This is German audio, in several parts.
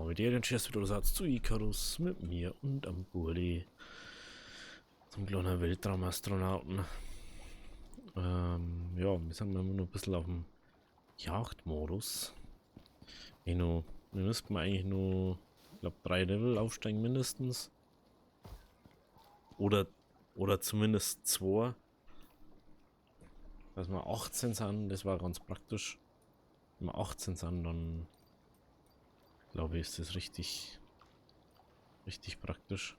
mit dir den Chess-Videosatz zu Icarus mit mir und am Burli zum kleinen Weltraumastronauten. Ja, wir sind immer noch ein bisschen auf dem Jagdmodus. Wir müssten eigentlich nur, ich glaube, 3 Level aufsteigen mindestens. Oder zumindest 2. Dass wir 18 sind, das war ganz praktisch. Wenn wir 18 sind, dann glaube ich, ist das richtig praktisch.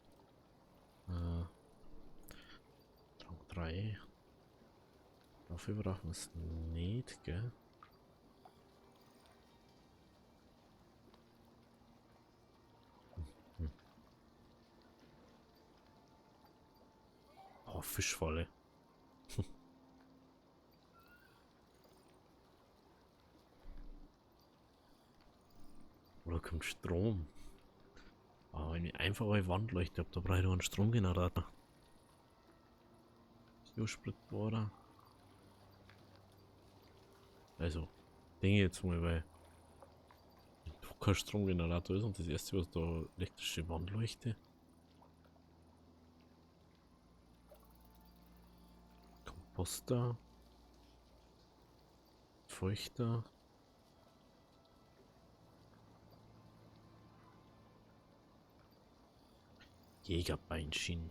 Rang 3. Dafür brauchen wir es nicht, gell? Hm. Oh, Fischfalle. Oder kommt Strom? Oh, eine einfache Wandleuchte, da brauche ich noch einen Stromgenerator. Spritbohrer. Also, denke jetzt mal, weil kein Stromgenerator ist und das erste, was da elektrische Wandleuchte. Komposter. Feuchter. Jägerbeinschienen.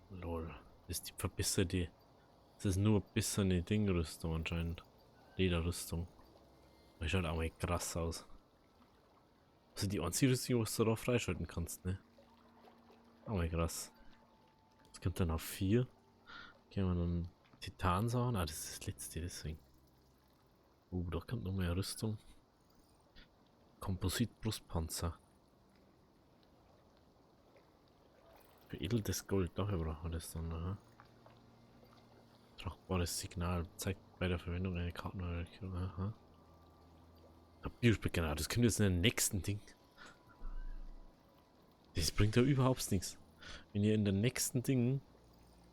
Lol. Das ist die verbesserte. Das ist nur ein bisschen eine Dingrüstung anscheinend. Lederrüstung. Das schaut auch mal krass aus. Also die einzige Rüstung, was du da freischalten kannst, ne? Auch mal krass. Das kommt dann auf 4. Können wir dann Titan sagen? Ah, das ist das letzte, deswegen. Da kommt noch mehr Rüstung. Komposit-Brustpanzer. Veredeltes Gold, dafür brauchen wir das dann, aha. Tragbares Signal zeigt bei der Verwendung eine Kartenmarkierung, aha. Papierspiel, genau, das kommt jetzt in den nächsten Ding. Das bringt ja überhaupt nichts. Wenn ihr in den nächsten Ding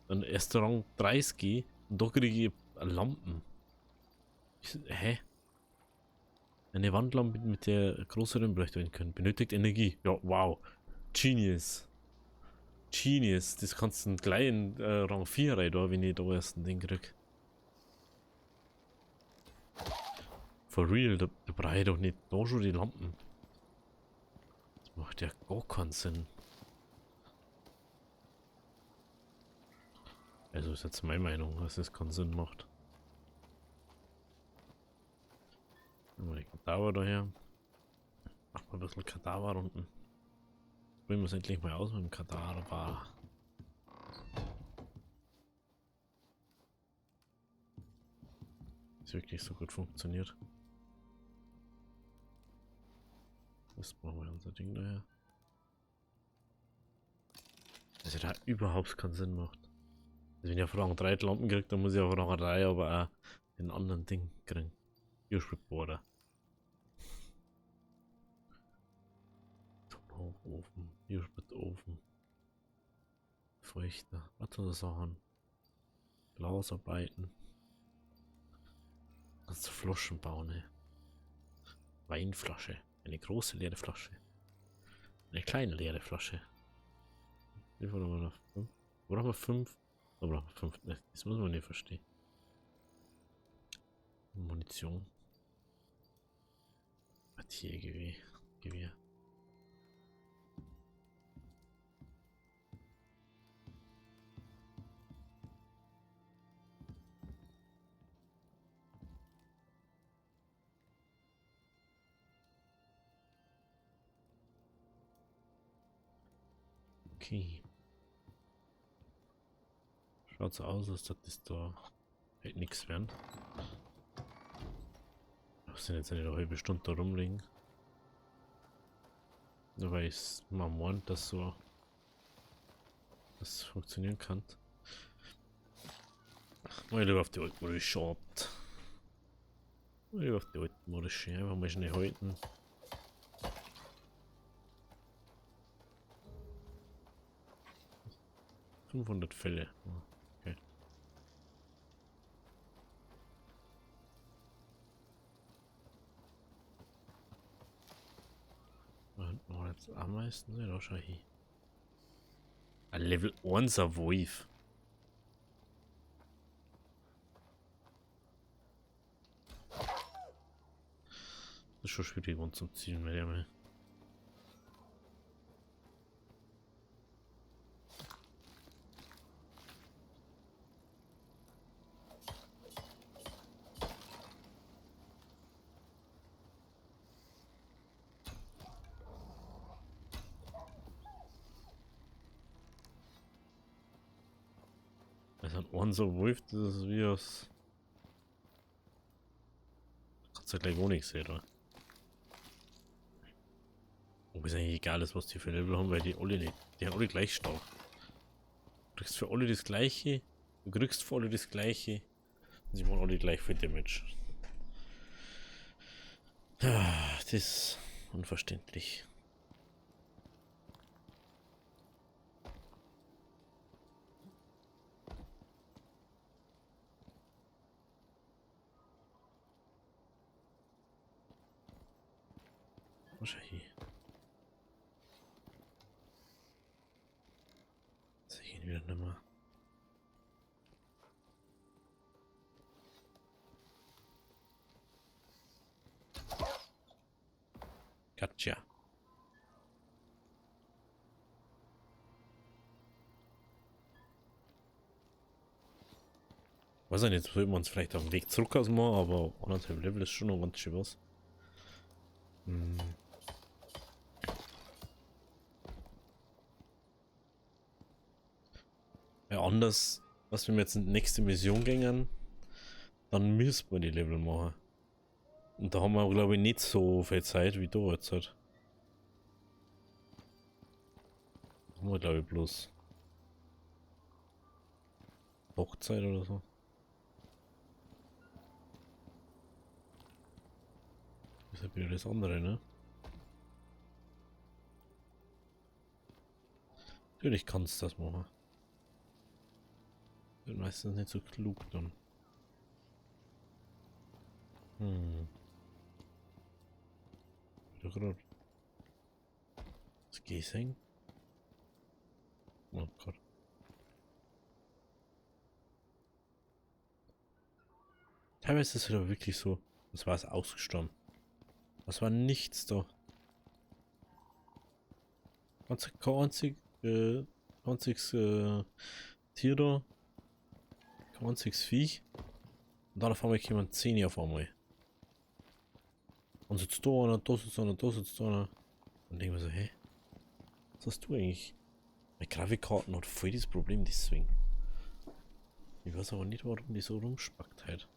dann erst Rang 30 gehe und da kriege ich Lampen. Hä? Eine Wandlampe, mit der größeren beleuchtet werden können. Benötigt Energie. Ja, wow. Genius. Genius. Das kannst du gleich in Rang 4 rein, da, wenn ich da erst ein Ding krieg. For real, da brauche ich doch nicht da schon die Lampen. Das macht ja gar keinen Sinn. Also ist jetzt meine Meinung, dass das keinen Sinn macht. Nehmen wir die Kadaver daher. Machen wir ein bisschen Kadaver unten. Probieren wir es endlich mal aus mit dem Kadaver. Das wirklich so gut funktioniert. Das machen wir unser Ding daher. Also da überhaupt keinen Sinn macht. Also wenn ich auf Rang 3 die Lampen kriege, dann muss ich auf Rang 3 aber auch den anderen Ding kriegen. Biospritbohrer. Hochofen, Biosprit-Ofen. Feuchter, Wassersachen. Glasarbeiten. Kannst du Flaschen bauen, ne? Weinflasche. Eine große leere Flasche. Eine kleine leere Flasche. Wie viel haben wir noch? 5? Brauchen wir 5? Da brauchen wir 5. Ne, das muss man nicht verstehen. Munition. Gewehr. Okay. Schaut so aus, als ob das da halt nichts werden. Wir sind jetzt eine halbe Stunde da rumliegen. Nur weil ich mal meint, dass so das funktionieren kann. Mal lieber auf die alten Modus schaut. Mal lieber auf die alten Modus schauen. Einfach mal schnell halten. ...500 Fälle. Okay. Oh, jetzt Ameisen, ne, da schau hin. Ein Level 1er Wolf. Das ist schon schwierig, uns zum Zielen, mehr oder weniger. Also ein 1er Wolf, das ist wie aus. Kannst du ja gleich auch nicht sehen, oder? Ob es eigentlich egal ist, was die für Level haben, weil die alle nicht. Die haben alle gleich stark. Du kriegst für alle das gleiche. Du kriegst für alle das gleiche. Und sie machen alle gleich viel Damage. Ah, das ist unverständlich. Wahrscheinlich. Sehe ich ihn wieder nicht mehr. Gotcha. Weiß ich nicht, sollten wir uns vielleicht auf dem Weg zurück ausmachen, aber 1,5 Level ist schon noch ganz schön was. Hm. Ja, anders, was wenn wir jetzt in die nächste Mission gehen, dann müssen wir die Level machen. Und da haben wir, glaube ich, nicht so viel Zeit wie du jetzt halt. Da haben wir, glaube ich, bloß Hochzeit oder so. Das ist ja wieder das andere, ne? Natürlich kannst du das machen. Wird meistens nicht so klug dann. Hm. Wieder gerade. Das Gesang? Oh Gott. Teilweise ist es aber wirklich so. Das war es ausgestorben. Das war nichts da. Kein einziges Tier da. Kein einziges Viech. Und dann auf einmal kommen 10 auf einmal. Und sitzt da einer, da sitzt einer, da sitzt einer. Und denken wir so, hä? Was hast du eigentlich? Meine Grafikkarten hat voll das Problem deswegen. Ich weiß aber nicht, warum die so rumspackt halt.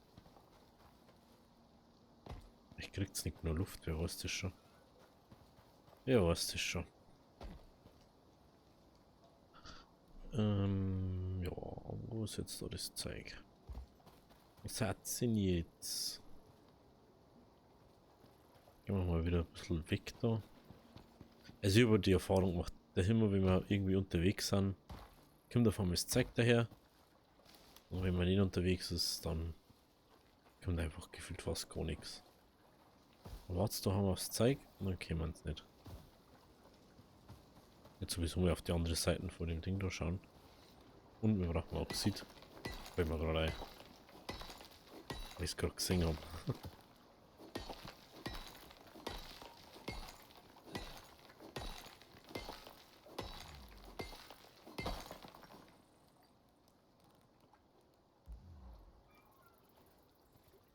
Ich krieg's nicht nur Luft, wer weiß das schon. Ja, weiß das schon. Ja, wo ist jetzt da das Zeug? Was hat sie denn jetzt? Gehen wir mal wieder ein bisschen weg da. Also ich habe die Erfahrung gemacht, dass immer wenn wir irgendwie unterwegs sind, kommt auf einmal das Zeug daher. Und wenn man nicht unterwegs ist, dann kommt einfach gefühlt fast gar nichts. Und wartest da haben wir aufs Zeug und dann können wir es nicht. Jetzt sowieso mal auf die andere Seite von dem Ding da schauen. Und wir brauchen Oxid. Fällt mir gerade ein. Weil ich es gerade gesehen habe.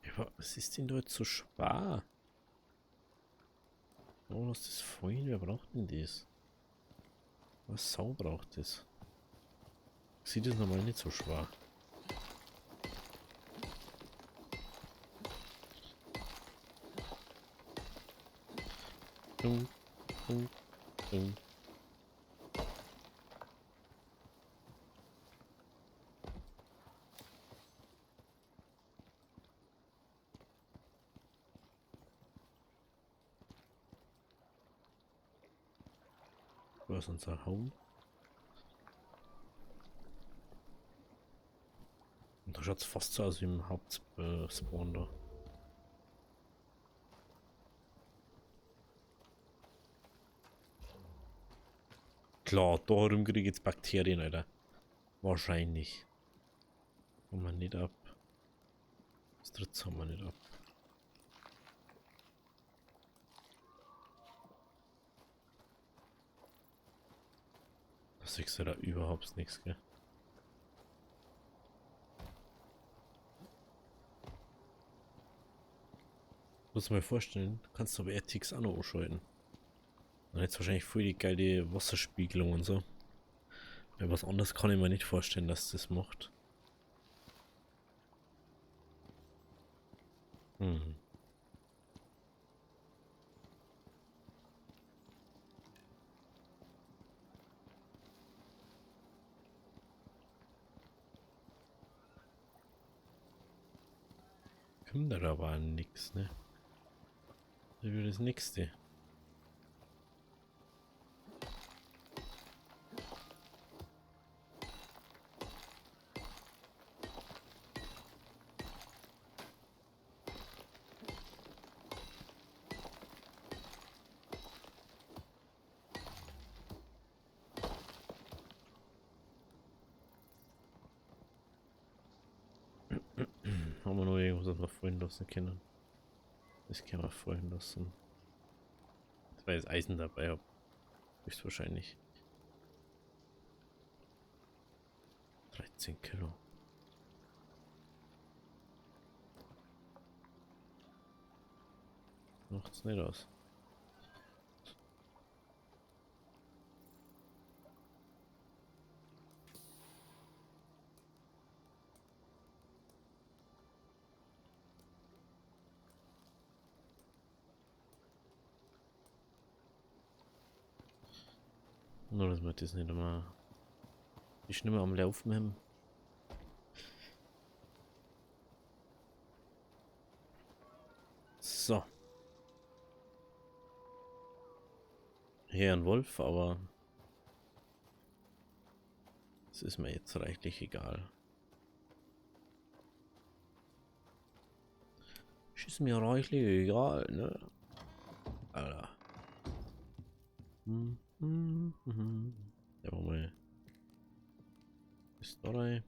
Ja, was ist denn da jetzt so schwer? Oh, was ist das vorhin? Wer braucht denn das? Was Sau braucht das? Sieht das normal nicht so schwer. Dum, dum, dum. Wo ist unser Home? Und da schaut es fast so aus wie im Hauptspawn da. Klar, darum kriege ich jetzt Bakterien, Alter. Wahrscheinlich. Haben wir nicht ab. Das dritte haben wir nicht ab. Da siehst du da überhaupt nichts, gell? Muss mir vorstellen, kannst du aber RTX auch noch ausschalten. Dann hättest wahrscheinlich voll die geile Wasserspiegelung und so. Weil was anderes kann ich mir nicht vorstellen, dass das macht. Hm. Kommt da aber nix, ne? Das wird das nächste. Haben wir noch irgendwas, was wir fallen lassen können? Das können wir fallen lassen. Das war jetzt Eisen dabei, hab. Höchstwahrscheinlich. 13 Kilo. Macht's nicht aus. Nur, dass wir das nicht immer. Ich nicht mehr am Laufen haben. So. Hier ein Wolf, aber. Es ist mir jetzt reichlich egal. Ist mir reichlich egal, ne? Alter. Ja, mal. Ist da rein.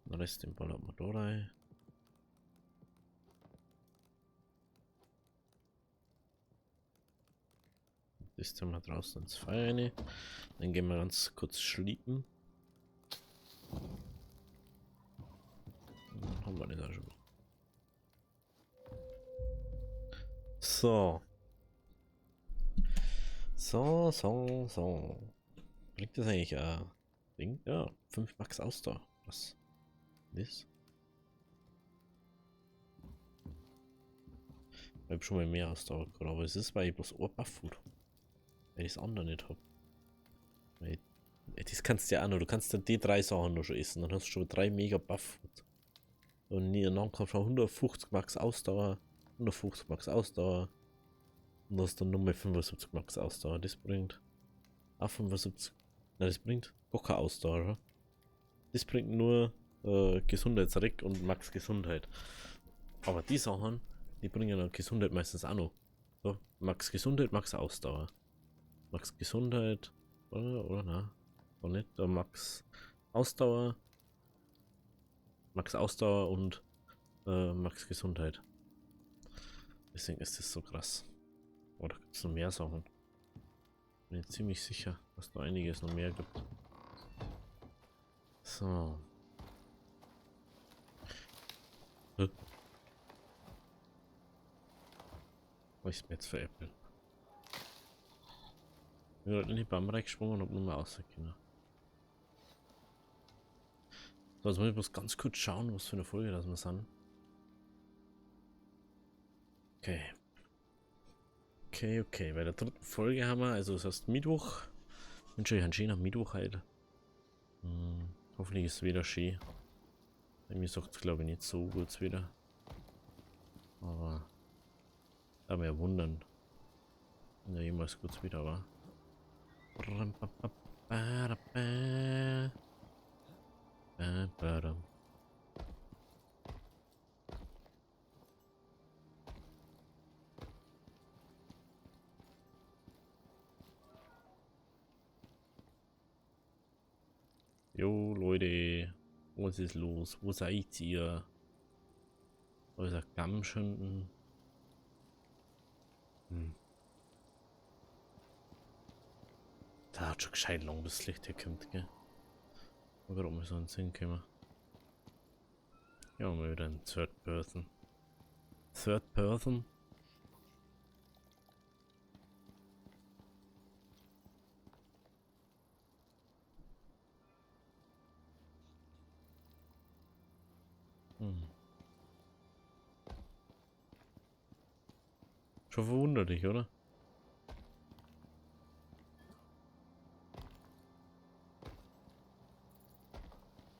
Den Rest den ballert man da rein. Das tun wir draußen ins Feuer rein. Dann gehen wir ganz kurz schliepen. Dann haben wir das auch schon. So. So. Bringt das eigentlich Ding? Ja, 5 Max Ausdauer. Was? Das? Ich habe schon mal mehr Ausdauer gehabt, aber es ist, weil ich bloß ein Buff-Food. Weil ich das andere nicht habe. Das kannst du ja auch noch. Du kannst dann die 3 Sachen noch schon essen. Dann hast du schon 3 mega Buff-Food. Und dann kommt schon 150 Max Ausdauer. 150 Max Ausdauer. Und das dann nochmal 75 Max Ausdauer. Das bringt auch 75. Nein, das bringt gar keine Ausdauer. Oder? Das bringt nur Gesundheitsreck und Max Gesundheit. Aber die Sachen, die bringen dann Gesundheit meistens auch noch. So, Max Gesundheit, Max Ausdauer. Max Gesundheit, oder na? Oder nicht? Max Ausdauer. Max Ausdauer und Max Gesundheit. Deswegen ist das so krass. Oder gibt es noch mehr Sachen? Bin ich ziemlich sicher, dass da einiges noch mehr gibt. So. Was ist mir jetzt für Apple? Ich bin in die Bäume reingesprungen und hab nur mal rausgekommen. So, jetzt muss ich bloß ganz kurz schauen, was für eine Folge das wir sind. Okay. Okay. Bei der dritten Folge haben wir, also das heißt Mittwoch. Ich wünsche euch einen schönen Mittwoch heute. Hoffentlich ist es wieder schön. Mir sagt es glaube ich nicht so gut wieder. Aber da wir wundern. Wenn ja jemals kurz wieder war. Jo, Leute. Was ist los? Wo seid ihr? Euer Gamschen. Da hat schon gescheit lang das Licht hier kommt, gell? Mal gerade mal so einen Sinn kommen. Ja, mal wieder ein Third Person. Third Person? Schon verwunderlich, oder?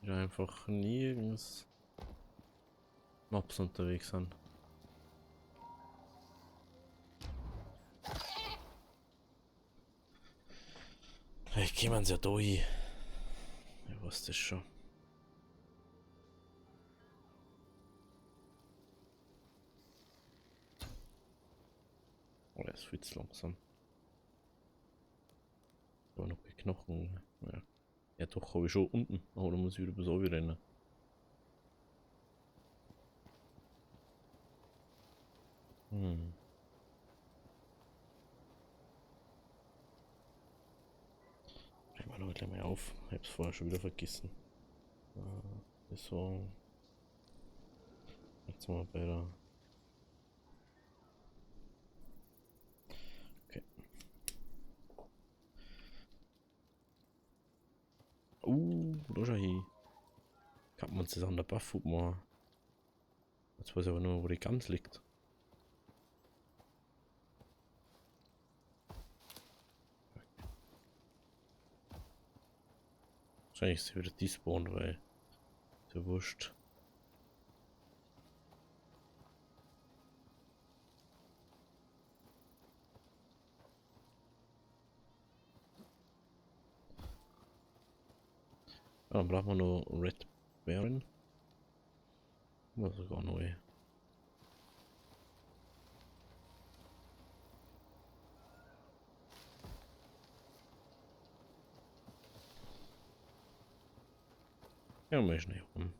Ja, einfach nirgends Mobs unterwegs sind. Vielleicht gehen wir ja durch. Ich weiß das schon. Oh, er ist viel zu langsam. Da noch ein Knochen. Ja, ja doch, habe ich schon unten. Aber da muss ich wieder bis oben rennen. Schreib mal noch gleich mal auf. Ich hab's vorher schon wieder vergessen. Ist so. Jetzt mal bei der. Okay. Da schau hin. Kann man uns das an der Buff machen. Jetzt weiß ich aber nur, wo die Gans liegt. Wahrscheinlich ist sie wieder despawned, weil ist ja wurscht. Ja, dann brauchen wir noch Red Baron. War sogar neu. Ja, mal schnell rum.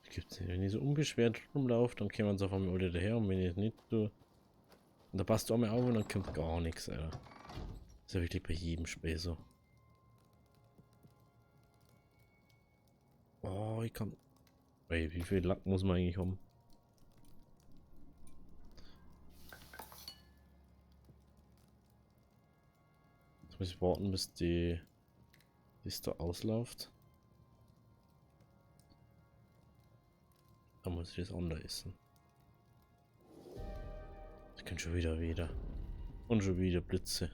Gibt's nicht. Wenn ich so unbeschwert rumlaufe, dann kommen sie auf einmal alle daher und wenn ich es nicht tue, und da passt du einmal auf und dann kommt gar nichts, Alter. Das ist ja wirklich bei jedem Spiel so. Oh, ich kann. Ey, wie viel Lack muss man eigentlich haben? Jetzt muss ich warten, bis die da ausläuft. Dann muss ich das andere essen. Ich kann schon wieder. Und schon wieder Blitze.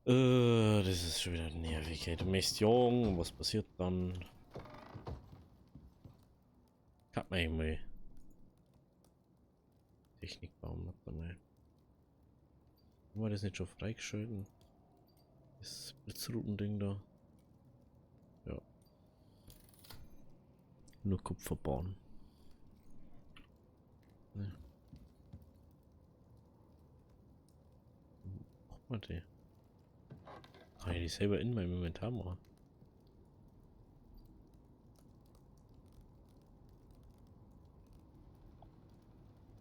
Das ist schon wieder nervig. Du möchtest jagen, was passiert dann? Kann man einmal. Technikbaum hat da mal. Haben wir das nicht schon freigeschalten? Das Blitzrouten-Ding da. Ja. Nur Kupfer bauen. Ne. Braucht man die? Kann ich die selber in meinem Inventar machen?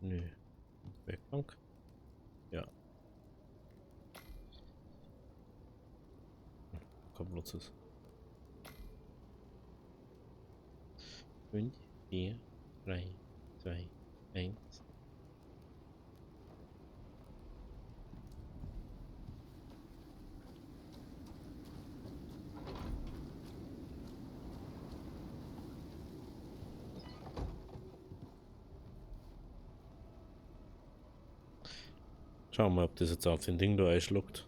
Nö. Werkbank? Ja. Komm, nutz es. 5, 4, 3, 2, 1. Schauen wir mal, ob das jetzt auf den Ding da einschluckt.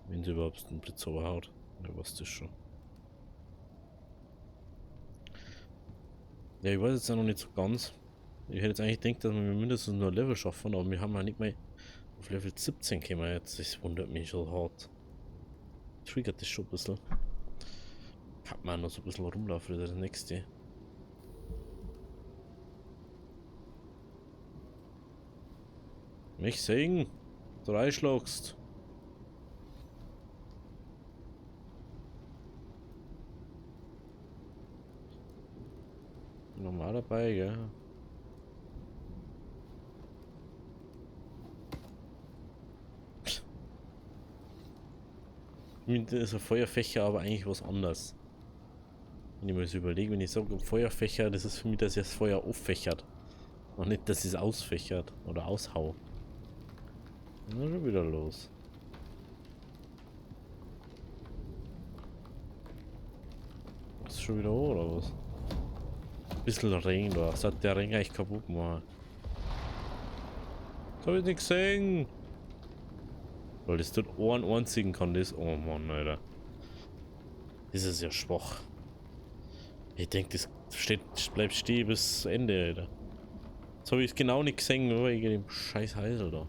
Wenn sie überhaupt einen Blitz haut. Ja, was das schon. Ja, ich weiß jetzt auch noch nicht so ganz. Ich hätte jetzt eigentlich gedacht, dass wir mindestens nur ein Level schaffen, aber wir haben ja nicht mehr auf Level 17 kommen jetzt. Das wundert mich schon hart. Triggert das schon ein bisschen. Kann man noch so ein bisschen rumlaufen, das ist das nächste. Mich singen. Drei schlagst. Normal dabei, gell? Mit ist ein Feuerfächer aber eigentlich was anderes. Wenn ich mir das überlege, wenn ich sage Feuerfächer, das ist für mich, dass ich das Feuer auffächert. Und nicht, dass es ausfächert oder aushau. Na, schon wieder los. Ist schon wieder hoch, oder was? Bisschen Regen da. Das hat der Regen eigentlich kaputt gemacht. Das hab ich nicht gesehen. Weil das tut einen einzigen kann das. Oh Mann, Alter. Das ist ja schwach. Ich denke, das bleibt stehen bis Ende, Alter. Jetzt habe ich es genau nicht gesehen, nur wegen dem scheiß Heisel da.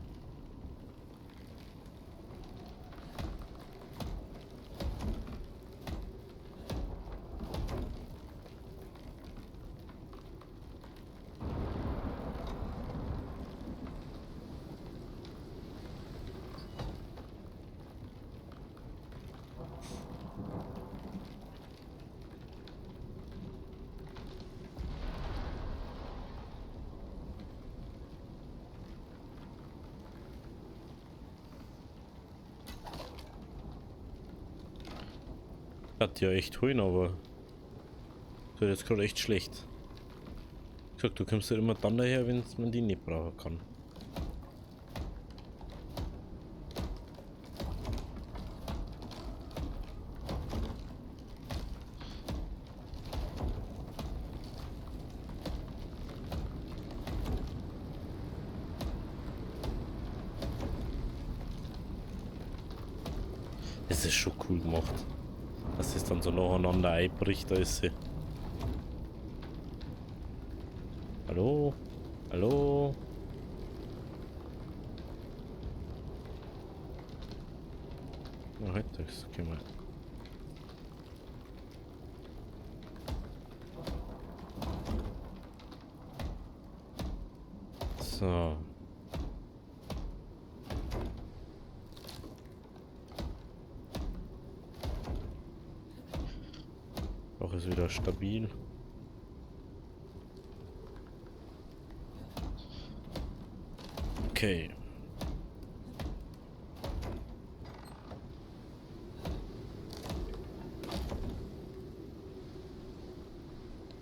Hat ja echt holen, aber das wird jetzt gerade echt schlecht. Ich sag, du kommst ja immer dann daher, wenn man die nicht brauchen kann. Das ist schon cool gemacht. Dass es dann so nacheinander einbricht, da ist sie. Hallo? Hallo? Na, halt das, geh mal. So. Auch ist wieder stabil. Okay.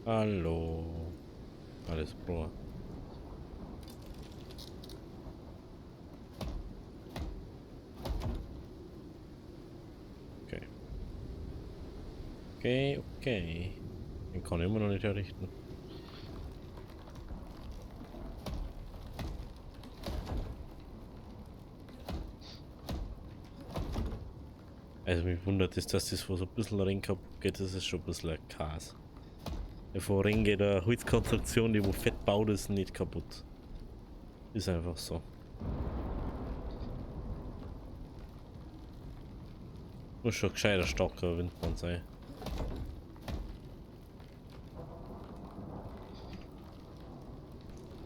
Hallo. Alles Bro. Okay. Okay, okay. Den kann ich immer noch nicht errichten. Also mich wundert es, dass das, wo so ein bisschen Ring kaputt geht, das ist schon ein bisschen ein Chaos. Vor Ring geht eine Holzkonstruktion, die wo fett baut ist, nicht kaputt. Ist einfach so. Muss schon gescheiter starker Windmann sein.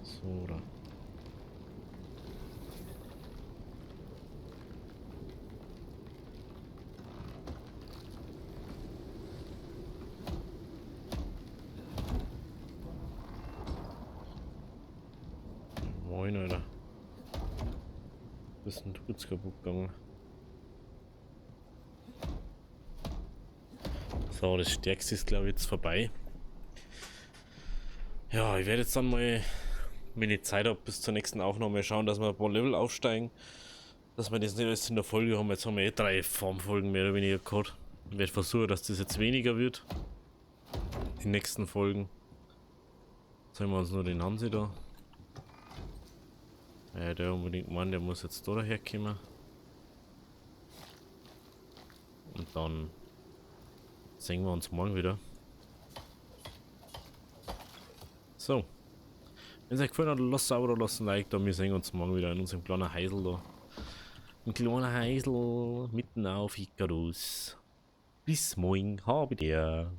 So, oder? Moin, Alter. Bisschen tut's kaputt gegangen. So, das Stärkste ist, glaube ich, jetzt vorbei. Ja, ich werde jetzt dann mal, wenn ich Zeit habe, bis zur nächsten Aufnahme schauen, dass wir ein paar Level aufsteigen. Dass wir das nicht alles in der Folge haben. Jetzt haben wir eh 3 Formfolgen mehr oder weniger gehabt. Ich werde versuchen, dass das jetzt weniger wird. Die nächsten Folgen. Jetzt haben wir uns nur den Hansi da. Ja, der unbedingt meint, der muss jetzt da daherkommen. Und dann sehen wir uns morgen wieder. So. Wenn es euch gefallen hat, lasst sauber, lasst ein Like da. Wir sehen uns morgen wieder in unserem kleinen Heisel da. Ein kleiner Heisel mitten auf Icarus. Bis morgen, habe dir.